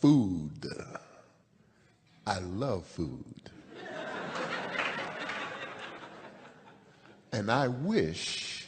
Food. I love food. And I wish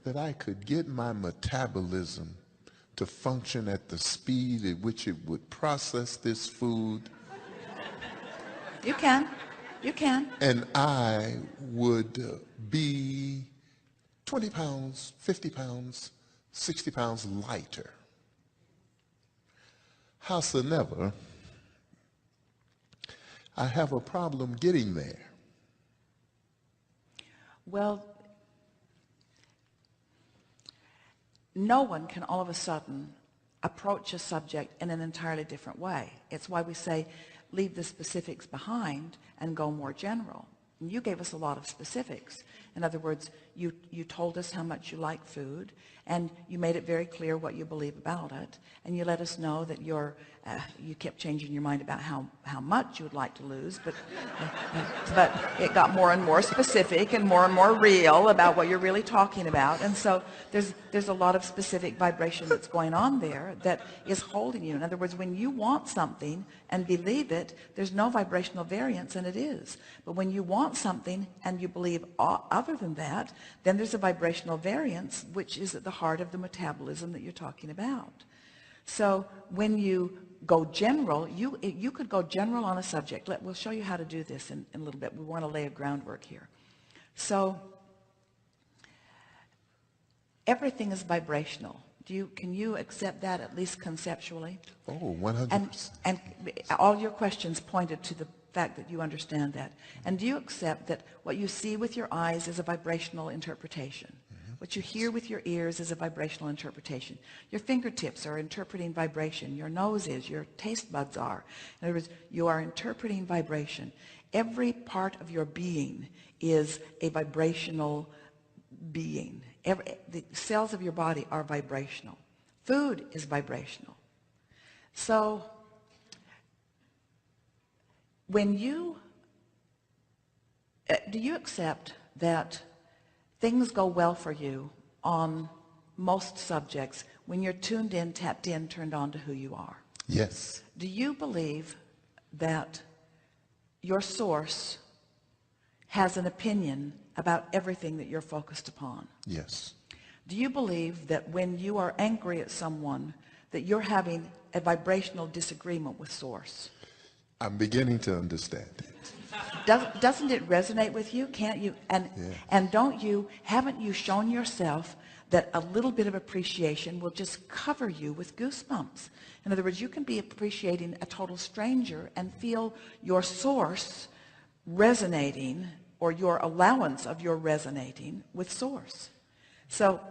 that I could get my metabolism to function at the speed at which it would process this food. You can. You can. And I would be 20 pounds, 50 pounds, 60 pounds lighter. Howsoever, I have a problem getting there. Well, no one can all of a sudden approach a subject in an entirely different way. It's why we say leave the specifics behind and go more general. And you gave us a lot of specifics. In other words, you told us how much you like food, and you made it very clear what you believe about it, and you let us know that you kept changing your mind about how much you would like to lose, but it got more and more specific and more real about what you're really talking about. And so there's a lot of specific vibration that's going on there that is holding you. In other words, when you want something and believe it, there's no vibrational variance, and it is. But when you want something and you believe other than that, then there's a vibrational variance, which is at the heart of the metabolism that you're talking about. So when you go general, you could go general on a subject. We'll show you how to do this in a little bit. We want to lay a groundwork here. So everything is vibrational. Can you accept that, at least conceptually? Oh, 100%. And all your questions pointed to the fact that you understand that. And do you accept that what you see with your eyes is a vibrational interpretation? What you hear with your ears is a vibrational interpretation. Your fingertips are interpreting vibration. Your nose is. Your taste buds are. In other words, you are interpreting vibration. Every part of your being is a vibrational being. The cells of your body are vibrational. Food is vibrational. So when do you accept that things go well for you on most subjects when you're tuned in, tapped in, turned on to who you are? Yes. Do you believe that your source has an opinion about everything that you're focused upon? Yes. Do you believe that when you are angry at someone, that you're having a vibrational disagreement with source? I'm beginning to understand it. Doesn't it resonate with you? Can't you? And haven't you shown yourself that a little bit of appreciation will just cover you with goosebumps? In other words, you can be appreciating a total stranger and feel your source resonating, or your allowance of your resonating with source. So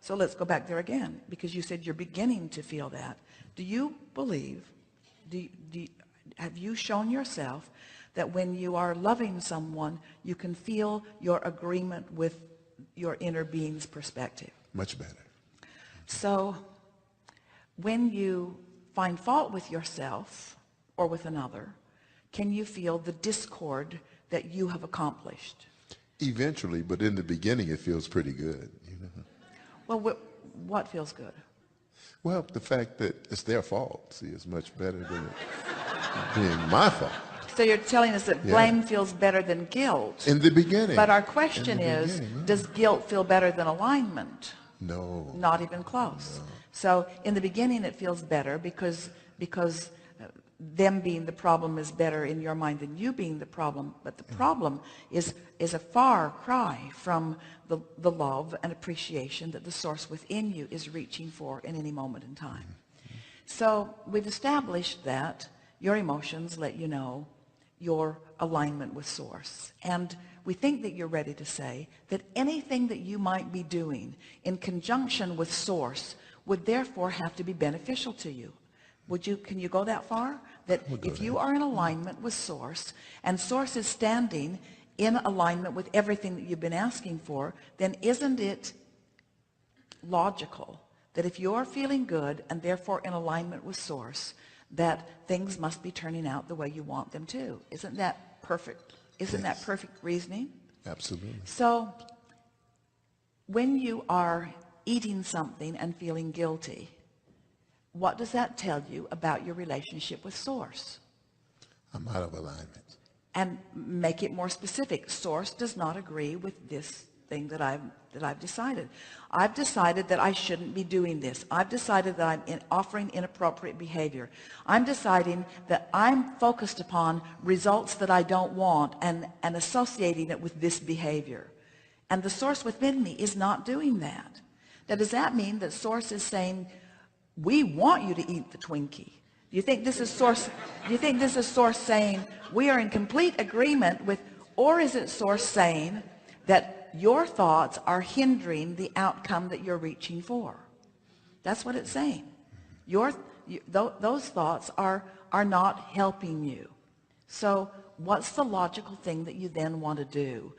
let's go back there again, because you said you're beginning to feel that. Do you believe, have you shown yourself that when you are loving someone, you can feel your agreement with your inner being's perspective? Much better. So when you find fault with yourself or with another, can you feel the discord that you have accomplished? Eventually, but in the beginning it feels pretty good. Well, what feels good? Well, the fact that it's their fault, see, is much better than it being my fault. So you're telling us that blame feels better than guilt. In the beginning. But our question is, does guilt feel better than alignment? No. Not even close. No. So in the beginning it feels better because them being the problem is better in your mind than you being the problem. But the problem is a far cry from the love and appreciation that the source within you is reaching for in any moment in time. So we've established that your emotions let you know your alignment with source. And we think that you're ready to say that anything that you might be doing in conjunction with source would therefore have to be beneficial to you. Can you go that far? That if you are in alignment with source, and source is standing in alignment with everything that you've been asking for, then isn't it logical that if you're feeling good and therefore in alignment with source, that things must be turning out the way you want them to? Isn't that perfect? Isn't that perfect reasoning? Absolutely. So when you are eating something and feeling guilty, what does that tell you about your relationship with Source? I'm out of alignment. And make it more specific. Source does not agree with this thing that I've decided. I've decided that I shouldn't be doing this. I've decided that I'm offering inappropriate behavior. I'm deciding that I'm focused upon results that I don't want and associating it with this behavior. And the Source within me is not doing that. Now, does that mean that Source is saying, we want you to eat the Twinkie? Do you think this is Source? Do you think this is Source saying we are in complete agreement with, or is it Source saying that your thoughts are hindering the outcome that you're reaching for? That's what it's saying. Those thoughts are not helping you. So what's the logical thing that you then want to do?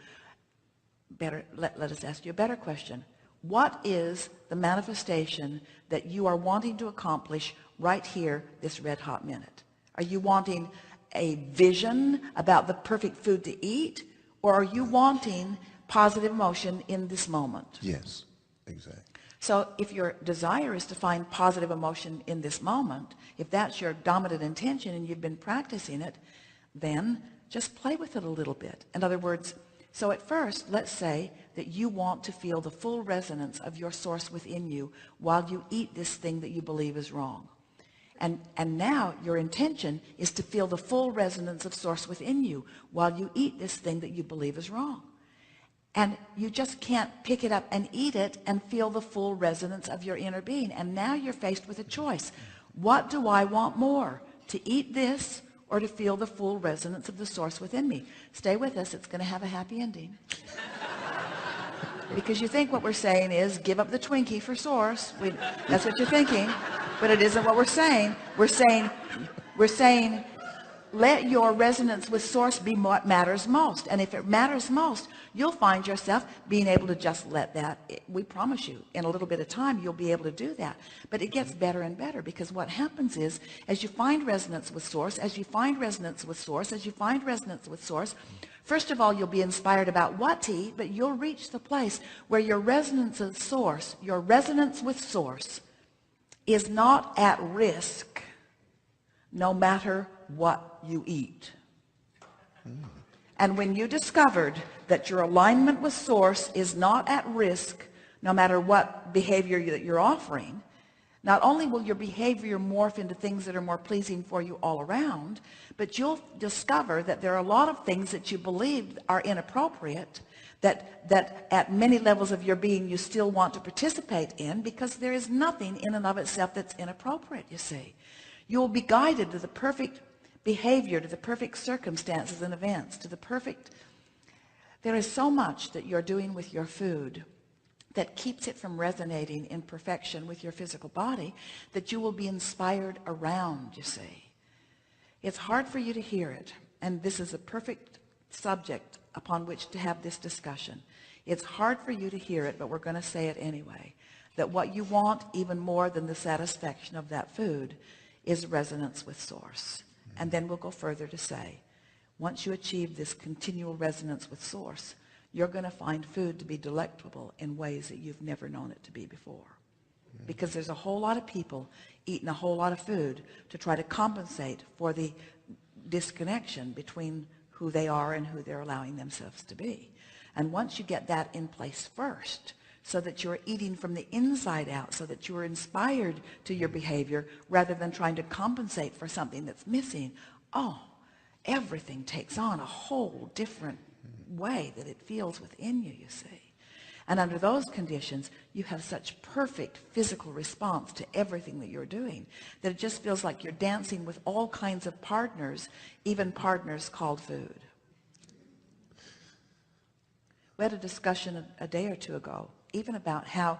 Better, let us ask you a better question. What is the manifestation that you are wanting to accomplish right here, this red hot minute? Are you wanting a vision about the perfect food to eat, or are you wanting positive emotion in this moment? Yes, exactly. So if your desire is to find positive emotion in this moment, if that's your dominant intention and you've been practicing it, then just play with it a little bit. In other words, so at first, let's say that you want to feel the full resonance of your Source within you while you eat this thing that you believe is wrong. And now your intention is to feel the full resonance of Source within you while you eat this thing that you believe is wrong. And you just can't pick it up and eat it and feel the full resonance of your inner being. And now you're faced with a choice. What do I want more? To eat this or to feel the full resonance of the Source within me? Stay with us. It's going to have a happy ending. Because you think what we're saying is give up the Twinkie for Source. That's what you're thinking. But it isn't what we're saying. We're saying let your resonance with Source be what matters most. And if it matters most, you'll find yourself being able to just let that. We promise you, in a little bit of time, you'll be able to do that. But it gets better and better, because what happens is, as you find resonance with Source, as you find resonance with Source, as you find resonance with Source, first of all, you'll be inspired about what to eat, but you'll reach the place where your resonance with Source is not at risk no matter what you eat. And when you discovered that your alignment with Source is not at risk no matter what behavior that you're offering, not only will your behavior morph into things that are more pleasing for you all around, but you'll discover that there are a lot of things that you believe are inappropriate that at many levels of your being you still want to participate in, because there is nothing in and of itself that's inappropriate, you see. You'll be guided to the perfect behavior, to the perfect circumstances and events, to the perfect. There is so much that you're doing with your food that keeps it from resonating in perfection with your physical body, that you will be inspired around, you see. It's hard for you to hear it, and this is a perfect subject upon which to have this discussion. It's hard for you to hear it, but we're going to say it anyway, that what you want even more than the satisfaction of that food is resonance with Source. And then we'll go further to say, once you achieve this continual resonance with Source, you're going to find food to be delectable in ways that you've never known it to be before. Because there's a whole lot of people eating a whole lot of food to try to compensate for the disconnection between who they are and who they're allowing themselves to be. And once you get that in place first, so that you're eating from the inside out, so that you are inspired to your behavior rather than trying to compensate for something that's missing, everything takes on a whole different way that it feels within you, you see. And under those conditions, you have such perfect physical response to everything that you're doing that it just feels like you're dancing with all kinds of partners, even partners called food. We had a discussion a day or two ago, even about how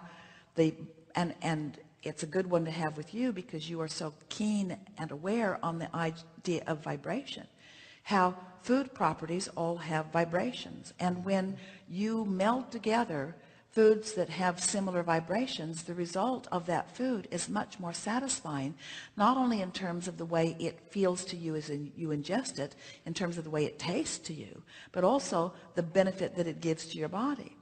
and it's a good one to have with you because you are so keen and aware on the idea of vibration, how food properties all have vibrations. And when you meld together foods that have similar vibrations, the result of that food is much more satisfying, not only in terms of the way it feels to you as you ingest it, in terms of the way it tastes to you, but also the benefit that it gives to your body.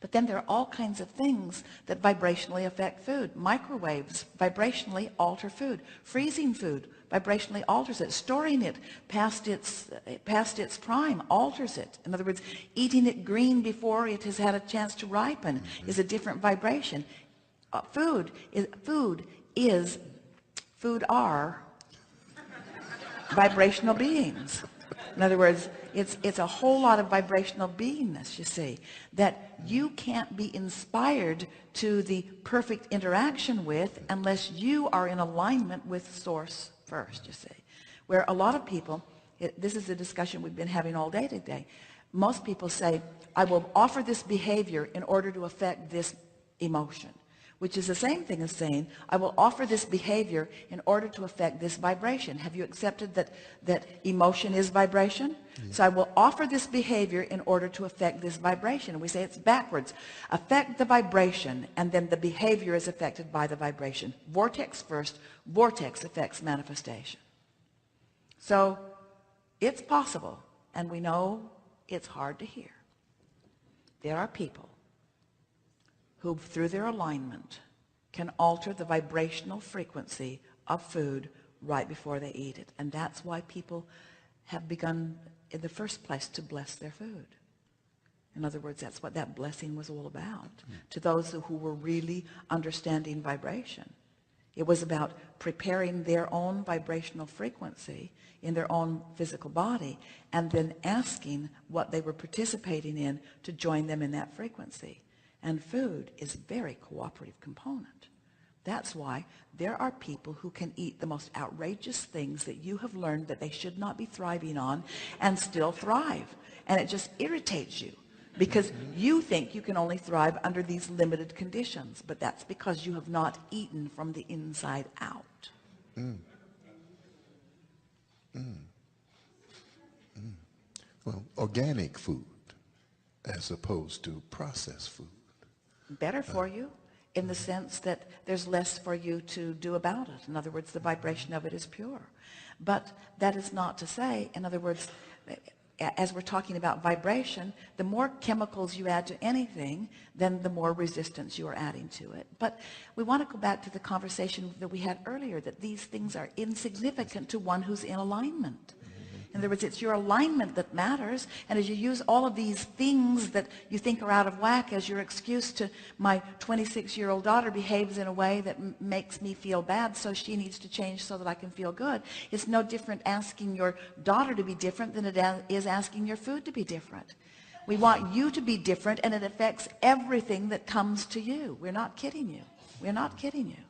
But then there are all kinds of things that vibrationally affect food. Microwaves vibrationally alter food. Freezing food vibrationally alters it. Storing it past its prime alters it. In other words, eating it green before it has had a chance to ripen is a different vibration. Food are vibrational beings. In other words, it's a whole lot of vibrational beingness, you see, that you can't be inspired to the perfect interaction with unless you are in alignment with source first, you see. Where a lot of people, this is a discussion we've been having all day today, most people say, I will offer this behavior in order to affect this emotion, which is the same thing as saying, I will offer this behavior in order to affect this vibration. Have you accepted that emotion is vibration? Yeah. So I will offer this behavior in order to affect this vibration. And we say it's backwards. Affect the vibration, and then the behavior is affected by the vibration. Vortex first, vortex affects manifestation. So it's possible, and we know it's hard to hear. There are people who, through their alignment, can alter the vibrational frequency of food right before they eat it. And that's why people have begun, in the first place, to bless their food. In other words, that's what that blessing was all about, to those who were really understanding vibration. It was about preparing their own vibrational frequency in their own physical body, and then asking what they were participating in to join them in that frequency. And food is a very cooperative component. That's why there are people who can eat the most outrageous things that you have learned that they should not be thriving on and still thrive. And it just irritates you because you think you can only thrive under these limited conditions. But that's because you have not eaten from the inside out. Well, organic food as opposed to processed food. Better for you in the sense that there's less for you to do about it. In other words, the vibration of it is pure. But that is not to say, in other words, as we're talking about vibration, the more chemicals you add to anything, then the more resistance you are adding to it. But we want to go back to the conversation that we had earlier, that these things are insignificant to one who's in alignment. In other words, it's your alignment that matters. And as you use all of these things that you think are out of whack as your excuse to, my 26-year-old daughter behaves in a way that makes me feel bad, so she needs to change so that I can feel good. It's no different asking your daughter to be different than it is asking your food to be different. We want you to be different, and it affects everything that comes to you. We're not kidding you. We're not kidding you.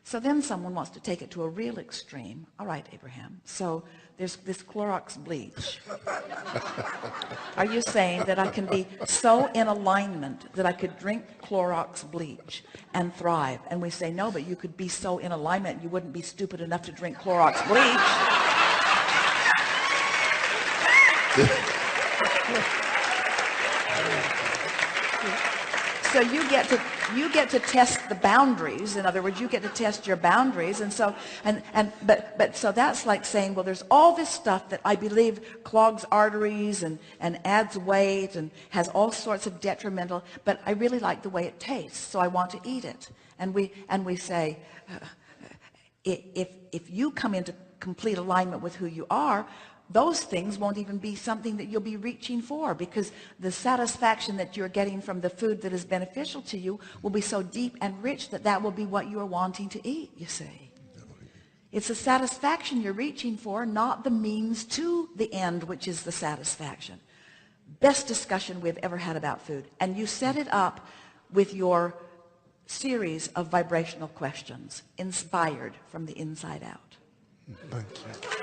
So then someone wants to take it to a real extreme. All right, Abraham, so there's this Clorox bleach. Are you saying that I can be so in alignment that I could drink Clorox bleach and thrive? And we say, no, but you could be so in alignment you wouldn't be stupid enough to drink Clorox bleach. So you get to test the boundaries. In other words, you get to test your boundaries. And so but so that's like saying, well, there's all this stuff that I believe clogs arteries and adds weight and has all sorts of detrimental, but I really like the way it tastes, so I want to eat it. And we say, if you come into complete alignment with who you are, those things won't even be something that you'll be reaching for, because the satisfaction that you're getting from the food that is beneficial to you will be so deep and rich that that will be what you are wanting to eat, you see. It's the satisfaction you're reaching for, not the means to the end, which is the satisfaction. Best discussion we've ever had about food. And you set it up with your series of vibrational questions, inspired from the inside out. Thank you.